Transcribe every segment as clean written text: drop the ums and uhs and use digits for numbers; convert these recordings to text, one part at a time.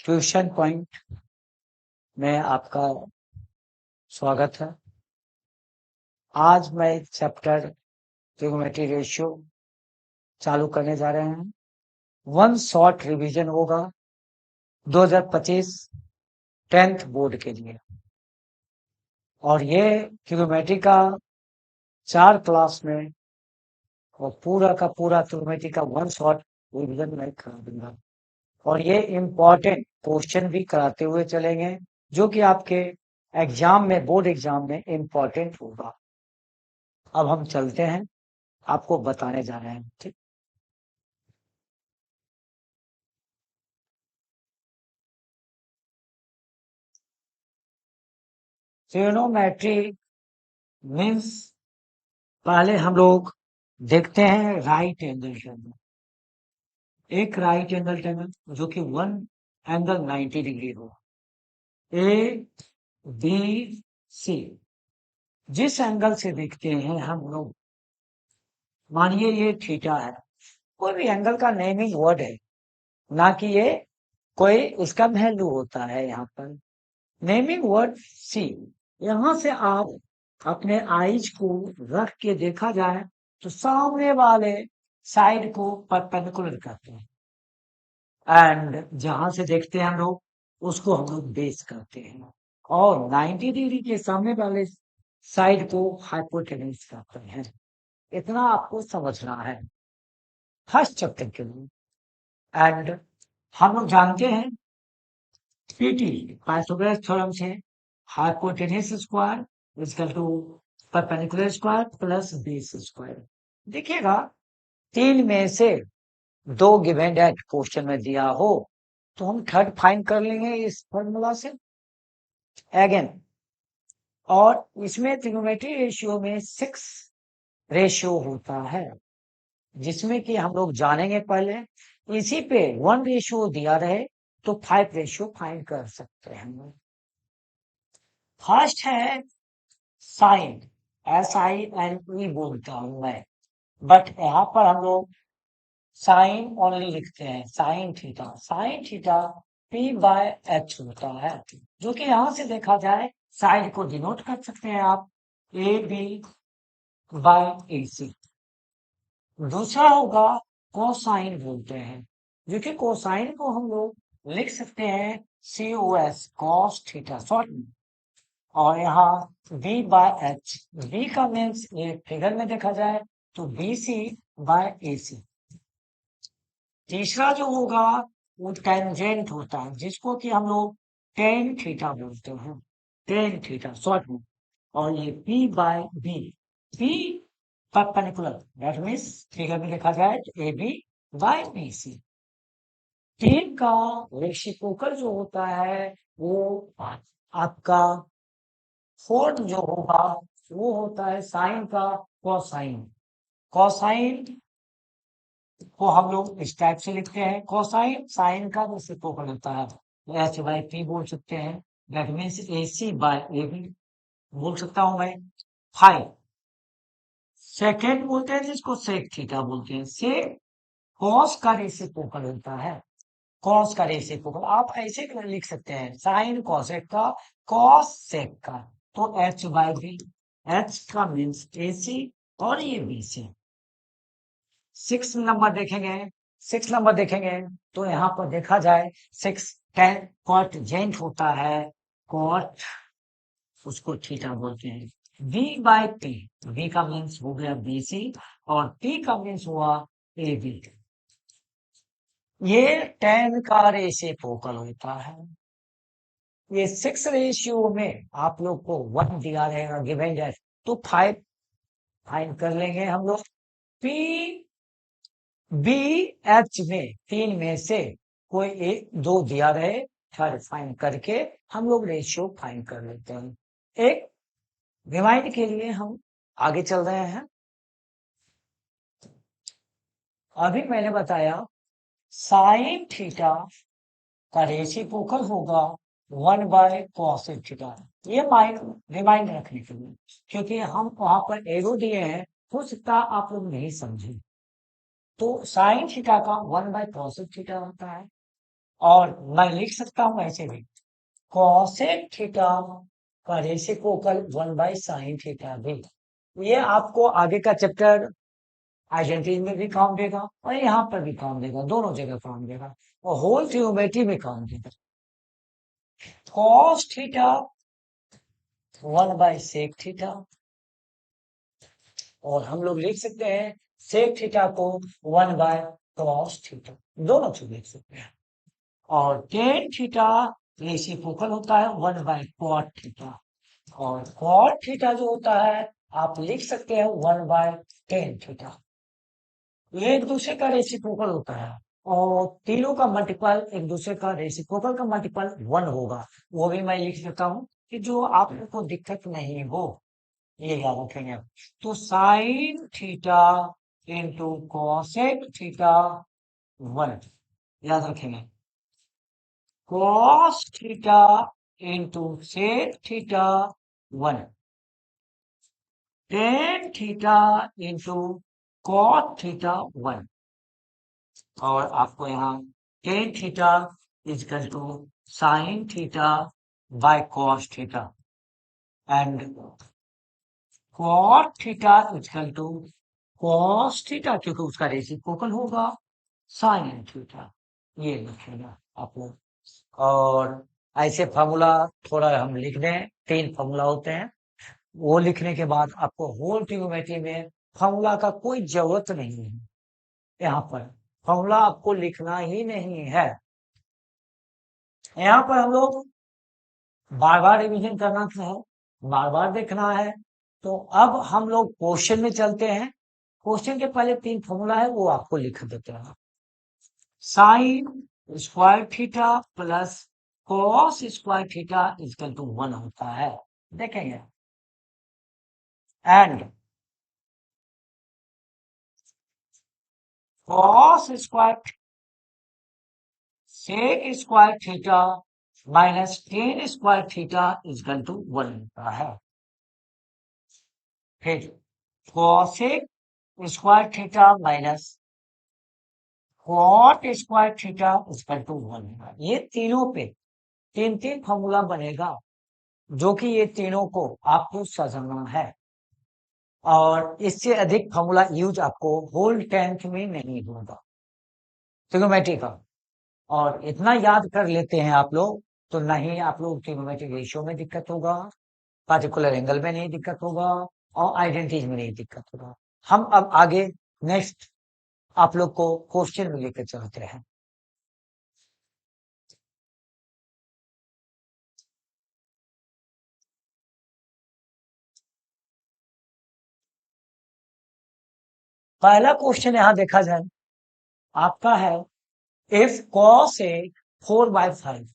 Tuition point में आपका स्वागत है। आज मैं चैप्टर ट्रिग्नोमेट्री रेशियो चालू करने जा रहे हैं। वन शॉर्ट रिवीजन होगा 2025 10th बोर्ड के लिए, और ये ट्रिग्नोमेट्री का 4 क्लास में और पूरा का पूरा ट्रिग्नोमेट्री का वन शॉर्ट रिवीजन मैं करा दूंगा, और ये इम्पोर्टेंट क्वेश्चन भी कराते हुए चलेंगे जो कि आपके एग्जाम में, बोर्ड एग्जाम में इम्पोर्टेंट होगा। अब हम चलते हैं, आपको बताने जा रहे हैं। ठीक, ट्रिग्नोमेट्री मीन्स पहले हम लोग देखते हैं राइट एंगल ट्रायंगल। एक राइट एंगल ट्रायंगल जो कि वन एंगल 90 डिग्री हो, ए बी सी। जिस एंगल से देखते हैं हम लोग, मानिए ये थीटा है, कोई भी एंगल का नेमिंग वर्ड है, ना कि ये कोई इसका वैल्यू होता है। यहाँ पर नेमिंग वर्ड सी। यहां से आप अपने आईज को रख के देखा जाए तो सामने वाले साइड को परपेंडिकुलर करते हैं, एंड जहां से देखते हैं हम लोग उसको हम लोग बेस करते हैं, और 90 डिग्री के सामने वाले साइड को हाइपोटेन्यूज करते हैं। इतना आपको समझना है फर्स्ट चैप्टर के लिए। एंड हम लोग जानते हैं पीटी पाइथागोरस थ्योरम से hypotenuse square equal to perpendicular square plus base square. देखिएगा, तीन में से दो गिवन डेट क्वेश्चन में दिया हो तो हम थर्ड फाइंड कर लेंगे इस फॉर्मूला से अगेन। और इसमें ट्रिग्नोमेट्री रेशियो में 6 रेशियो होता है, जिसमें कि हम लोग जानेंगे पहले। इसी पे 1 रेशियो दिया रहे तो 5 रेशियो फाइंड कर सकते हैं हम लोग। फर्स्ट है साइन, SINE बोलता हूं मैं, बट यहाँ पर हम लोग साइन ओनली लिखते हैं। साइन थीटा P/H होता है, जो कि यहां से देखा जाए साइड को डिनोट कर सकते हैं आप AB/AC। दूसरा होगा कोसाइन बोलते हैं, जो कि कोसाइन को हम लोग लिख सकते हैं COS, कॉस थीटा शॉर्ट में। और यहाँ B/H, B का मीन्स ये फिगर में देखा जाए तो BC/AC। तीसरा जो होगा वो टेंजेंट होता है, जिसको कि हम लोग टेन थीटा बोलते हैं, टेन थीटा शॉर्ट में। और ये P/B, P perpendicular, that means figure में देखा जाए तो AB/BC। तीन का रेसिप्रोकल जो होता है वो आपका फोर्थ जो होगा वो होता है साइन का कोसाइन। कोसाइन को हम लोग इस टाइप से लिखते हैं, कोसाइन साइन का रेसिप्रोकल होता है, H/P बोल सकते हैं, दैट मीन्स AC/AB बोल सकता हूं मैं। 5 सेकेंड बोलते हैं जिसको सेक थीटा बोलते हैं। सेक कॉस का रेसिप्रोकल होता है, कॉस का रेसिप्रोकल आप ऐसे लिख सकते हैं, साइन कॉसेक का कॉस सेक का, तो H/B। H का मीन्स AC और ये BC। 6 नंबर देखेंगे तो यहाँ पर देखा जाए 6 कॉट जेंट होता है, कॉट उसको थीटा बोलते हैं। V/P, V का मीन्स हो गया BC और P का मीन्स हुआ AB। ये 10 का रेसिप्रोकल होता है। ये 6 रेशियो में आप लोग को 1 दिया रहेगा गिवन डेट, तो 5 फाइंड कर लेंगे हम लोग। P/B/H में तीन में से कोई एक दो दिया रहे, थर्ड फाइंड करके हम लोग रेशियो फाइंड कर लेते हैं। एक रिमाइंड के लिए हम आगे चल रहे हैं। अभी मैंने बताया साइन थीटा का रेसिप्रोकल होगा 1/cos थीटा। ये रिमाइंड रखने के लिए, क्योंकि हम वहां पर एरो दिए हैं, हो सकता आप लोग नहीं समझे। तो साइन थीटा का 1/cos थीटा होता है, और मैं लिख सकता हूं ऐसे भी, कॉसेक थीटा का रेसिप्रोकल 1/sin थीटा भी। ये आपको आगे का चैप्टर आइडेंटिटी में भी काम देगा और यहाँ पर भी काम देगा, दोनों जगह काम देगा और होल ट्रिग्नोमेट्री में काम देगा। कॉस थीटा 1/sec थीटा, और हम लोग लिख सकते हैं sec थीटा को 1/cos थीटा, दोनों चीज लिख सकते हैं। और tan थीटा रेसिप्रोकल होता है 1/cot थीटा, और cot थीटा जो होता है आप लिख सकते हैं 1/tan थीटा। ये एक दूसरे का रेसिप्रोकल होता है और तीनों का मल्टीपल एक दूसरे का रेसिप्रोकल का मल्टीपल 1 होगा। वो भी मैं लिख देता हूं कि जो आप लोग को दिक्कत नहीं हो, ये याद रखेंगे। तो sine theta into cosec theta 1 याद रखेंगे, cos theta into sec theta 1, tan theta into cot theta 1, और आपको यहाँ tan theta equal to sine theta by cos theta and cot theta equal to cos theta, क्योंकि उसका reciprocal होगा sine theta. ये लिखेगा आप लोग। और ऐसे फॉर्मूला थोड़ा हम लिख दें, 3 फॉर्मूला होते हैं, वो लिखने के बाद आपको होल ट्रिग्नोमेट्री में फॉर्मूला का कोई जरूरत नहीं है। यहाँ पर फॉर्मूला आपको लिखना ही नहीं है। यहाँ पर हम लोग बार बार रिवीजन करना है, बार बार देखना है। तो अब हम लोग क्वेश्चन में चलते हैं। क्वेश्चन के पहले 3 फॉर्मूला है वो आपको लिख देते हैं। Sine square theta plus cos square theta equal to 1 होता है, देखेंगे। And cos square sec square theta minus tan square theta equal to 1 होता है। फिर cosec square theta minus cot square theta equal to 1। ये तीनों पे 3 फॉर्मूला बनेगा, जो कि ये तीनों को आपको समझना है, और इससे अधिक फॉर्मूला यूज आपको होल 10th में नहीं होगा ट्रिग्नोमेट्री का। और इतना याद कर लेते हैं आप लोग, तो नहीं आप लोग ट्रिग्नोमेट्रिक रेशियो में दिक्कत होगा, पार्टिकुलर एंगल में नहीं दिक्कत होगा, और आइडेंटिटीज में नहीं दिक्कत होगा। हम अब आगे नेक्स्ट आप लोग को क्वेश्चन में लेकर चलते हैं। पहला क्वेश्चन यहां देखा जाए आपका है, if cos a 4/5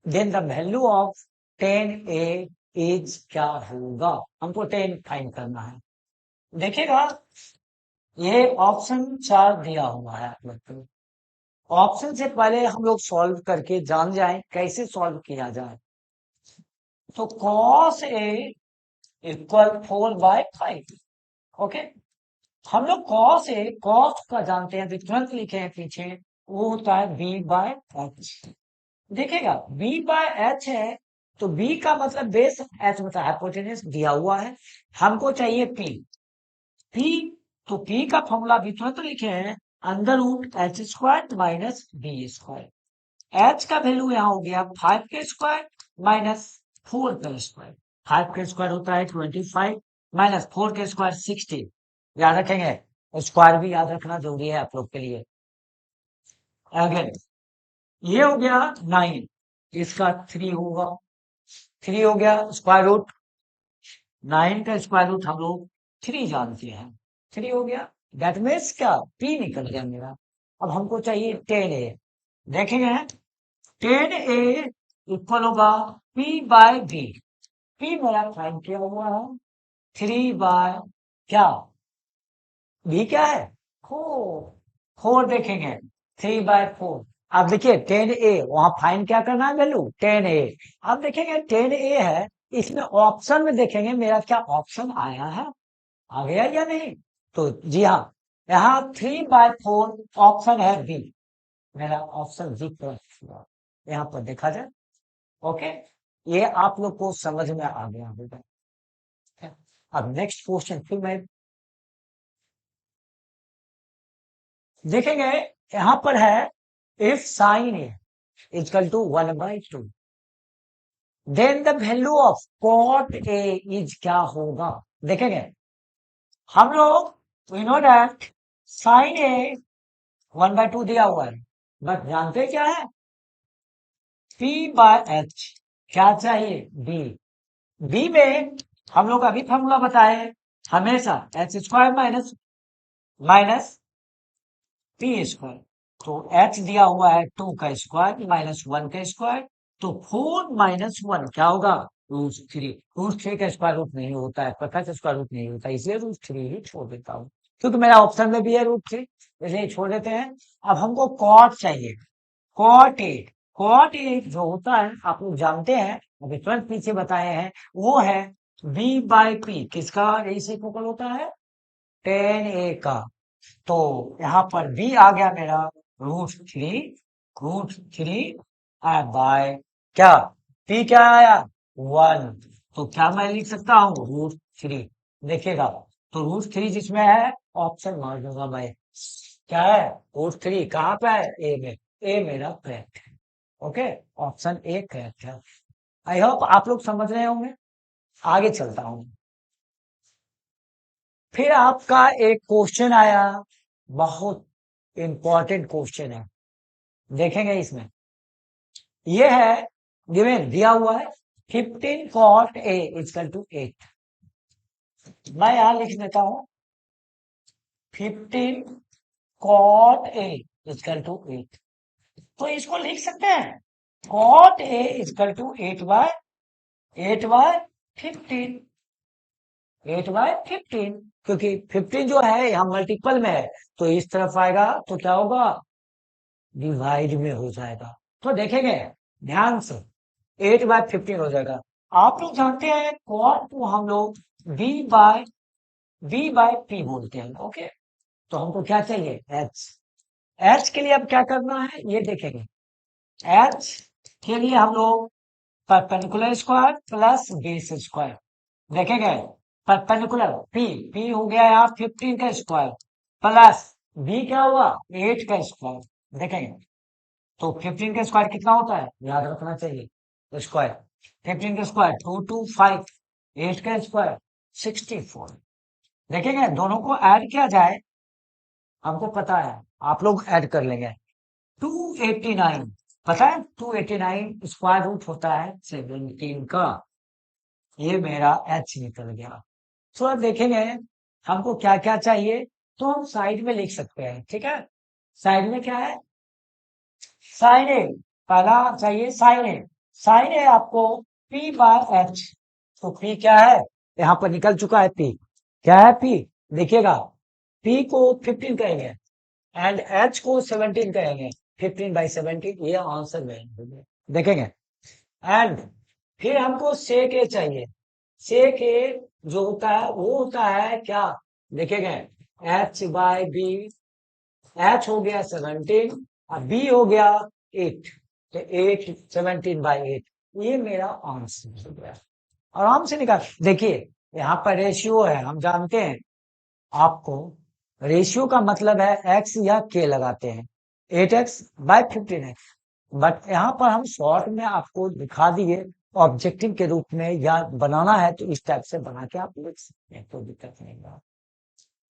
then the value of tan a is क्या होगा। हमको tan फाइंड करना है। देखिएगा ये ऑप्शन 4 दिया हुआ है आप लोग को। ऑप्शन से पहले हम लोग सॉल्व करके जान जाए कैसे सॉल्व किया जाए। तो cos a इक्वल 4/5, ओके। हम लोग cos a cos का जानते हैं, तो तुरंत लिखे हैं पीछे, वो होता है b/h। देखिएगा b/h है, तो b का मतलब बेस, h मतलब हाइपोटेनस दिया हुआ है। हमको चाहिए p। p तो p का फॉर्मूला भी तुरंत लिखे हैं, under root H square minus B square. h का वैल्यू यहाँ हो गया 5 के स्क्वायर माइनस 4 का स्क्वायर। 5 का स्क्वायर होता है 25 माइनस 4 के स्क्वायर 60। याद रखेंगे, स्क्वायर भी याद रखना जरूरी है आप लोग के लिए। अगेन ये हो गया 9, इसका 3 होगा, 3 हो गया स्क्वायर रूट 9 का स्क्वायर रूट हम लोग 3 जानते हैं, 3 हो गया। दैट मीन्स क्या, p निकल गया मेरा। अब हमको चाहिए 10a। देखेंगे 10a इक्वल होगा p/b। p मेरा फाइंड किया हुआ है 3/, क्या b क्या है 4, 4 देखेंगे 3/4। अब देखिए 10a, वहां फाइंड क्या करना है वैल्यू 10a। अब देखेंगे 10a है, इसमें ऑप्शन में देखेंगे मेरा क्या ऑप्शन आया है, आ गया या नहीं। तो जी हाँ, यहाँ 3/4 ऑप्शन है बी, मेरा ऑप्शन बी यहाँ पर देखा जाए। ओके, ये आप लोग को समझ में आ गया होगा। अब नेक्स्ट क्वेश्चन फिर मैं देखेंगे, यहाँ पर है if sine A equal to 1/2 then the value of cot A is क्या होगा। देखेंगे हम लोग we know that sine A 1/2 दिया हुआ है, बट जानते क्या है P बाय एच क्या चाहिए बी। बी में हम लोग अभी फॉर्मूला बताए हमेशा H square minus minus P square. तो एच दिया हुआ है 2 का स्क्वायर माइनस 1 का स्क्वायर, तो 4 माइनस 1 क्या होगा √3। √3 का स्क्वायर रूट नहीं होता है, पता का स्क्वायर रूट नहीं होता, इसलिए √3 ही छोड़ देता हूँ, क्योंकि मेरा ऑप्शन में भी है √3, इसलिए छोड़ देते हैं। अब हमको कॉट चाहिए, कॉट एट। कॉट एट जो होता है आप लोग जानते हैं, अभी तुरंत पीछे बताए हैं, वो है बी बाई पी। किसका रेस इक्वल होता है 10a का। तो यहाँ पर बी आ गया मेरा √3, √3 बाय क्या पी क्या आया 1। तो क्या मैं लिख सकता हूँ √3। देखिएगा तो √3 जिसमें है ऑप्शन मार दूंगा मैं, क्या है √3 कहाँ पे है ए में, ए मेरा करेक्ट है। ओके, ऑप्शन ए करेक्ट है। आई होप आप लोग समझ रहे होंगे। आगे चलता हूँ, फिर आपका एक क्वेश्चन आया, बहुत इंपॉर्टेंट क्वेश्चन है, देखेंगे इसमें। ये है गिवन दिया हुआ है 15 cot a इक्वल टू 8। मैं यहां लिख देता हूं 15 cot a इक्वल टू 8। तो इसको लिख सकते हैं cot a इक्वल टू 8/15, 8/15, क्योंकि 15 जो है यहाँ मल्टीपल में है, तो इस तरफ आएगा तो क्या होगा डिवाइड में हो जाएगा। तो देखेंगे ध्यान से 8/15 हो जाएगा। आप लोग जानते हैं कॉट को हम लोग v/p बोलते हैं। ओके, तो हमको क्या चाहिए h। h के लिए अब क्या करना है ये देखेंगे। h के लिए हम लोग perpendicular square plus base square देखेंगे। परपेंडिकुलर p हो गया यहाँ 15 का स्क्वायर प्लस b क्या हुआ 8 का स्क्वायर। देखेंगे तो 15 का स्क्वायर कितना होता है याद रखना चाहिए, स्क्वायर 15 का स्क्वायर 225, 8 का स्क्वायर 64। देखेंगे दोनों को ऐड किया जाए, हमको पता है आप लोग ऐड कर लेंगे 289। पता है 289 स्क्वायर रूट होता है 17 का। ये मेरा एच निकल गया। तो अब देखेंगे हमको क्या क्या चाहिए, तो हम साइड में लिख सकते हैं। ठीक है, साइड में क्या है साइन ए, पहला चाहिए साइन ए। साइन ए आपको p/h, तो p क्या है यहाँ पर निकल चुका है p, क्या है p देखिएगा p को 15 कहेंगे एंड h को 17 कहेंगे, 15/17 ये आंसर में देखेंगे। एंड फिर हमको सेक ए चाहिए, सेक ए जो होता है वो होता है क्या देखेंगे h/b, h हो गया 17 और b हो गया 8, तो 8 17/8 ये मेरा आंसर हो गया। आराम से निकाल, देखिए यहाँ पर रेशियो है, हम जानते हैं आपको रेशियो का मतलब है x या k लगाते हैं 8x/15x, बट यहाँ पर हम शॉर्ट में आपको दिखा दिए ऑब्जेक्टिव के रूप में, या बनाना है तो इस टाइप से बना के आप लिख सकते हैं, कोई दिक्कत नहीं है।